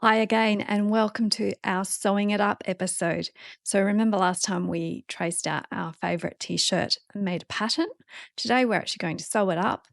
Hi again, and welcome to our Sewing It Up episode. So, remember last time we traced out our favourite t shirt and made a pattern? Today, we're actually going to sew it up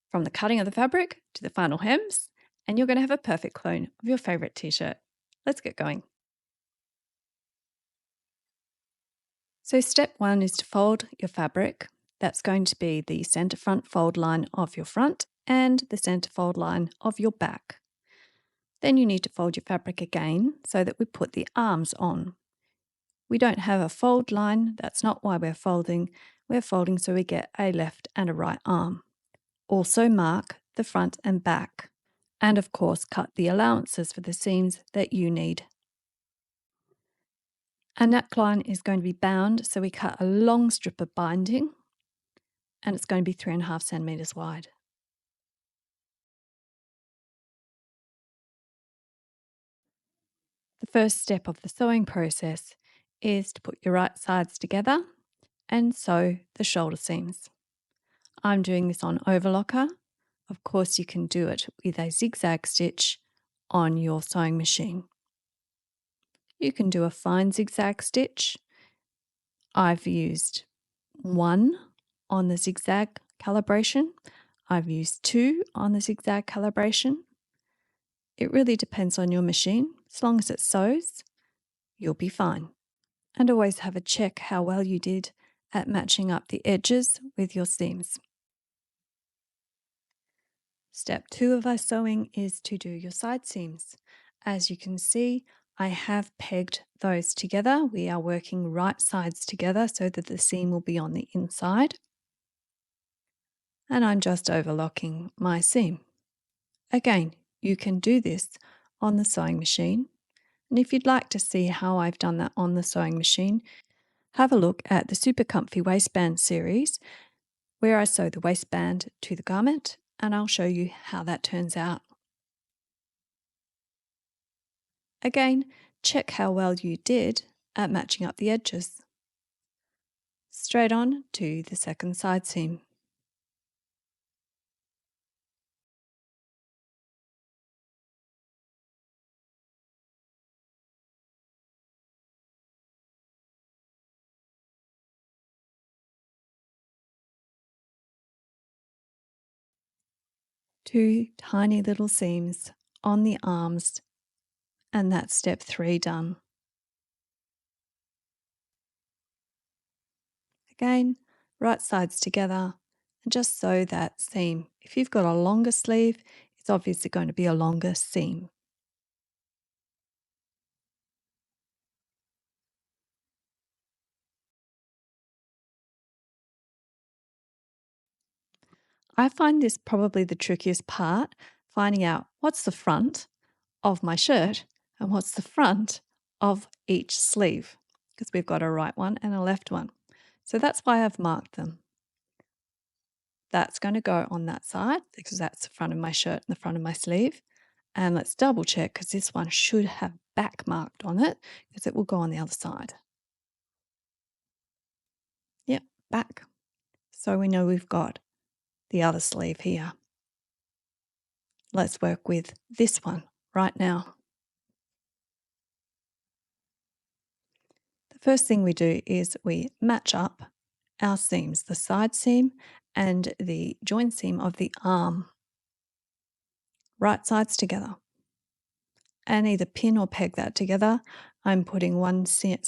from the cutting of the fabric to the final hems, and you're going to have a perfect clone of your favourite t shirt. Let's get going. So, step one is to fold your fabric. That's going to be the centre front fold line of your front and the centre fold line of your back. Then you need to fold your fabric again so that we put the arms on. We don't have a fold line, that's not why we're folding. We're folding so we get a left and a right arm. Also mark the front and back. And of course, cut the allowances for the seams that you need. A neckline is going to be bound, so we cut a long strip of binding, and it's going to be 3.5 centimetres wide. The first step of the sewing process is to put your right sides together and sew the shoulder seams. I'm doing this on Overlocker. Of course, you can do it with a zigzag stitch on your sewing machine. You can do a fine zigzag stitch. I've used 1 on the zigzag calibration. I've used 2 on the zigzag calibration. It really depends on your machine. As long as it sews, you'll be fine. And always have a check how well you did at matching up the edges with your seams. Step 2 of our sewing is to do your side seams. As you can see, I have pegged those together. We are working right sides together so that the seam will be on the inside. And I'm just overlocking my seam. Again, you can do this on the sewing machine. And if you'd like to see how I've done that on the sewing machine, have a look at the Super Comfy Waistband series, where I sew the waistband to the garment, and I'll show you how that turns out. Again, check how well you did at matching up the edges. Straight on to the second side seam. Two tiny little seams on the arms, and that's step 3 done. Again, right sides together, and just sew that seam. If you've got a longer sleeve, it's obviously going to be a longer seam. I find this probably the trickiest part, finding out what's the front of my shirt and what's the front of each sleeve, because we've got a right one and a left one. So that's why I've marked them. That's going to go on that side because that's the front of my shirt and the front of my sleeve. And let's double check because this one should have back marked on it because it will go on the other side. Yep, back. So we know we've got the other sleeve here. Let's work with this one right now. The first thing we do is we match up our seams, the side seam and the join seam of the arm, right sides together. And either pin or peg that together. I'm putting one seam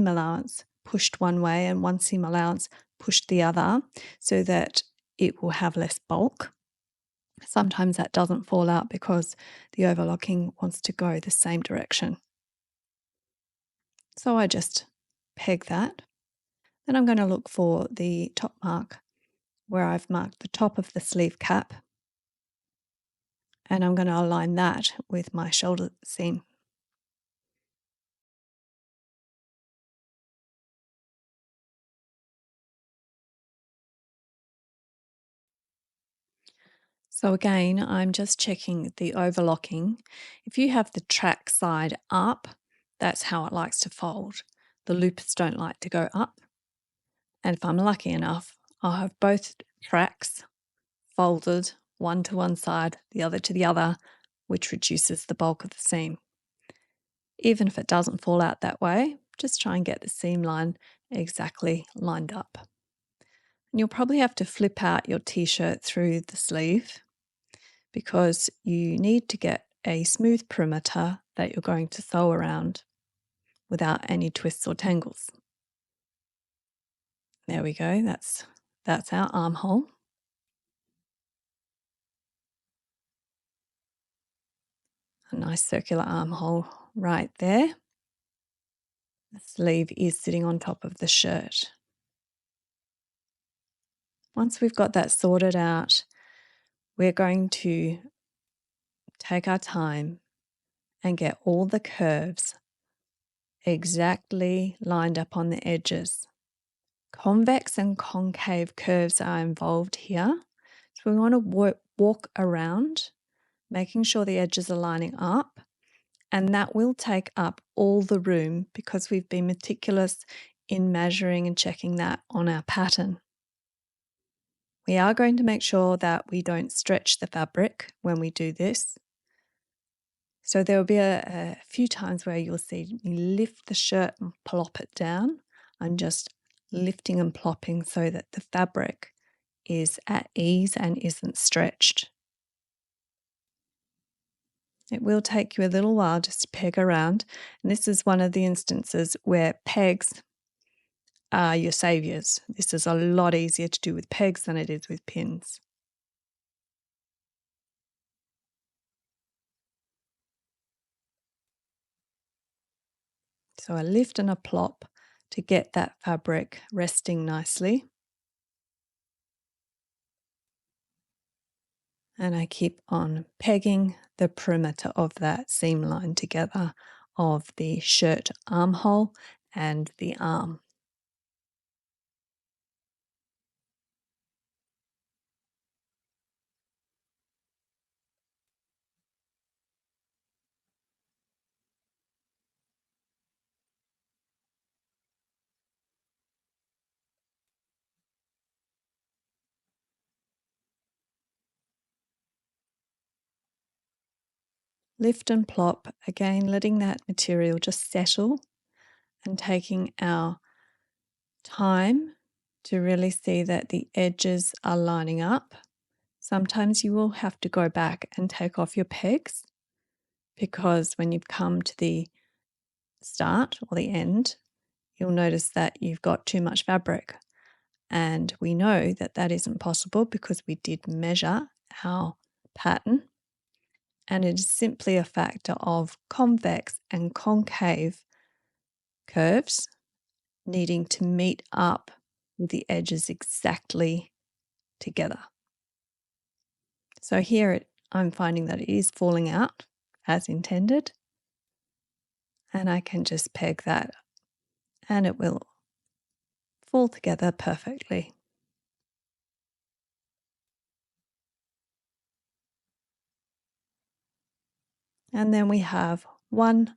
allowance pushed one way and one seam allowance pushed the other so that it will have less bulk. Sometimes that doesn't fall out because the overlocking wants to go the same direction. So I just peg that. Then I'm going to look for the top mark where I've marked the top of the sleeve cap, and I'm going to align that with my shoulder seam. So again, I'm just checking the overlocking. If you have the track side up, that's how it likes to fold. The loops don't like to go up. And if I'm lucky enough, I'll have both tracks folded, one to one side, the other to the other, which reduces the bulk of the seam. Even if it doesn't fall out that way, just try and get the seam line exactly lined up. And you'll probably have to flip out your t-shirt through the sleeve because you need to get a smooth perimeter that you're going to sew around without any twists or tangles. There we go, that's our armhole. A nice circular armhole right there. The sleeve is sitting on top of the shirt. Once we've got that sorted out, we're going to take our time and get all the curves exactly lined up on the edges. Convex and concave curves are involved here. So we want to walk around, making sure the edges are lining up, and that will take up all the room because we've been meticulous in measuring and checking that on our pattern. We are going to make sure that we don't stretch the fabric when we do this. So there will be a few times where you'll see me lift the shirt and plop it down. I'm just lifting and plopping so that the fabric is at ease and isn't stretched. It will take you a little while just to peg around. And this is one of the instances where pegs are your saviors. This is a lot easier to do with pegs than it is with pins. So a lift and a plop to get that fabric resting nicely. And I keep on pegging the perimeter of that seam line together of the shirt armhole and the arm. Lift and plop, again letting that material just settle and taking our time to really see that the edges are lining up. Sometimes you will have to go back and take off your pegs because when you've come to the start or the end, you'll notice that you've got too much fabric. And we know that that isn't possible because we did measure our pattern. And it is simply a factor of convex and concave curves needing to meet up with the edges exactly together. So here I'm finding that it is falling out as intended. And I can just peg that and it will fall together perfectly. And then we have one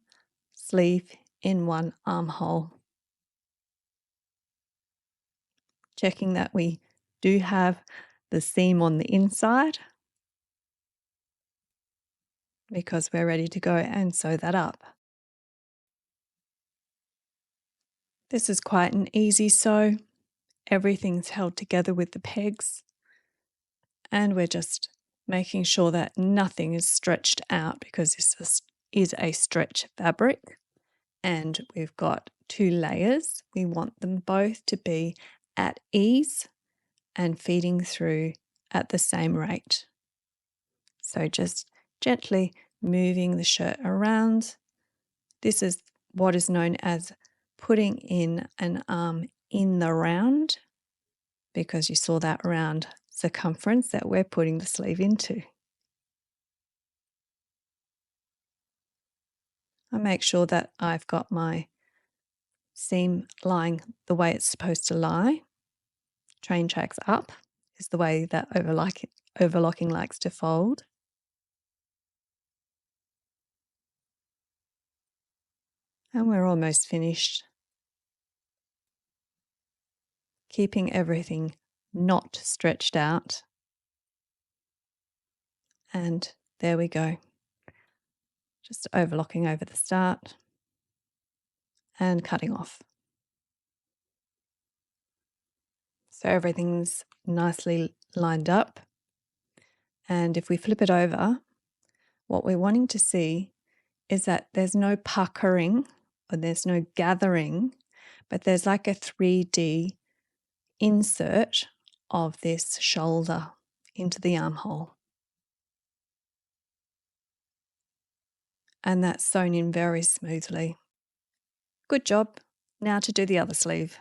sleeve in one armhole. Checking that we do have the seam on the inside because we're ready to go and sew that up. This is quite an easy sew. Everything's held together with the pegs and we're just making sure that nothing is stretched out because this is a stretch fabric and we've got two layers. We want them both to be at ease and feeding through at the same rate. So just gently moving the shirt around. This is what is known as putting in an arm in the round because you saw that round circumference that we're putting the sleeve into. I make sure that I've got my seam lying the way it's supposed to lie. Train tracks up is the way that overlocking likes to fold. And we're almost finished. Keeping everything not stretched out. And there we go. just overlocking over the start and cutting off. So everything's nicely lined up. And if we flip it over, what we're wanting to see is that there's no puckering or there's no gathering, but there's like a 3D insert of this shoulder into the armhole. And that's sewn in very smoothly. Good job. Now to do the other sleeve.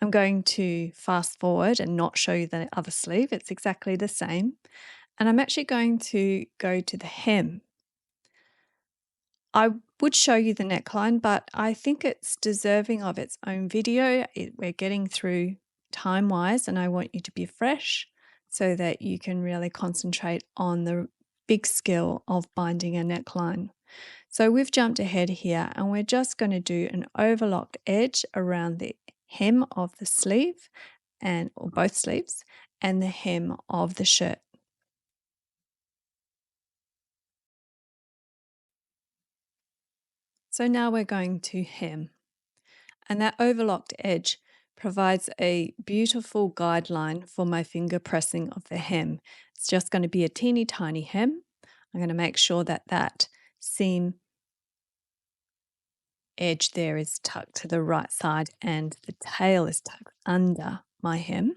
I'm going to fast forward and not show you the other sleeve. It's exactly the same. And I'm actually going to go to the hem. I would show you the neckline, but I think it's deserving of its own video. We're getting through time-wise, and I want you to be fresh so that you can really concentrate on the big skill of binding a neckline. So we've jumped ahead here, and we're just going to do an overlocked edge around the hem of the sleeve or both sleeves and the hem of the shirt. So now we're going to hem. And that overlocked edge provides a beautiful guideline for my finger pressing of the hem. It's just going to be a teeny tiny hem. I'm going to make sure that that seam edge there is tucked to the right side and the tail is tucked under my hem.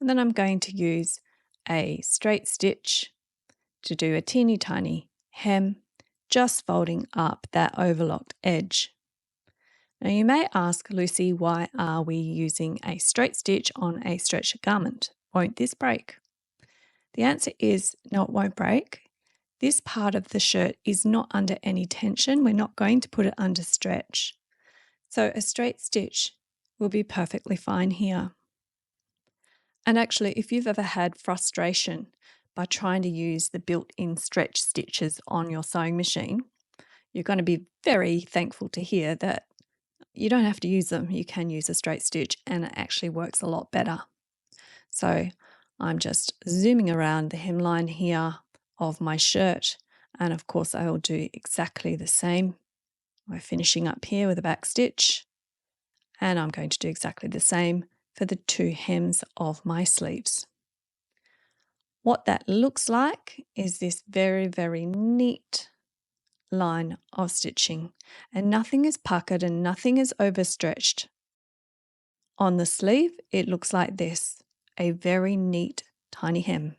And then I'm going to use a straight stitch to do a teeny tiny hem, just folding up that overlocked edge. Now you may ask, Lucy, why are we using a straight stitch on a stretched garment? Won't this break? The answer is no, it won't break. This part of the shirt is not under any tension. We're not going to put it under stretch. So a straight stitch will be perfectly fine here. And actually, if you've ever had frustration by trying to use the built-in stretch stitches on your sewing machine, you're going to be very thankful to hear that you don't have to use them. You can use a straight stitch and it actually works a lot better. So I'm just zooming around the hemline here of my shirt. And of course, I will do exactly the same. We're finishing up here with a back stitch. And I'm going to do exactly the same for the two hems of my sleeves. What that looks like is this very, very neat line of stitching, and nothing is puckered and nothing is overstretched. On the sleeve, it looks like this, a very neat tiny hem.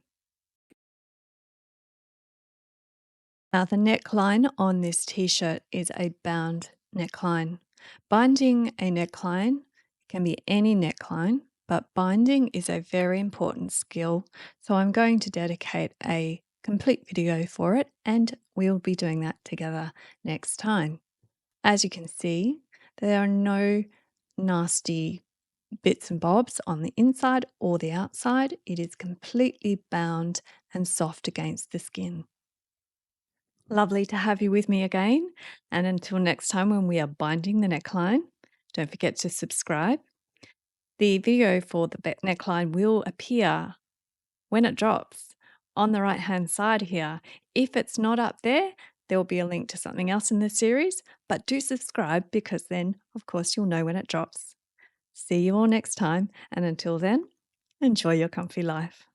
Now the neckline on this t-shirt is a bound neckline. Binding a neckline can be any neckline, but binding is a very important skill. So I'm going to dedicate a complete video for it, and we'll be doing that together next time. As you can see, there are no nasty bits and bobs on the inside or the outside. It is completely bound and soft against the skin. Lovely to have you with me again. And until next time when we are binding the neckline, don't forget to subscribe. The video for the neckline will appear when it drops on the right-hand side here. If it's not up there, there will be a link to something else in the series, but do subscribe because then, of course, you'll know when it drops. See you all next time, and until then, enjoy your comfy life.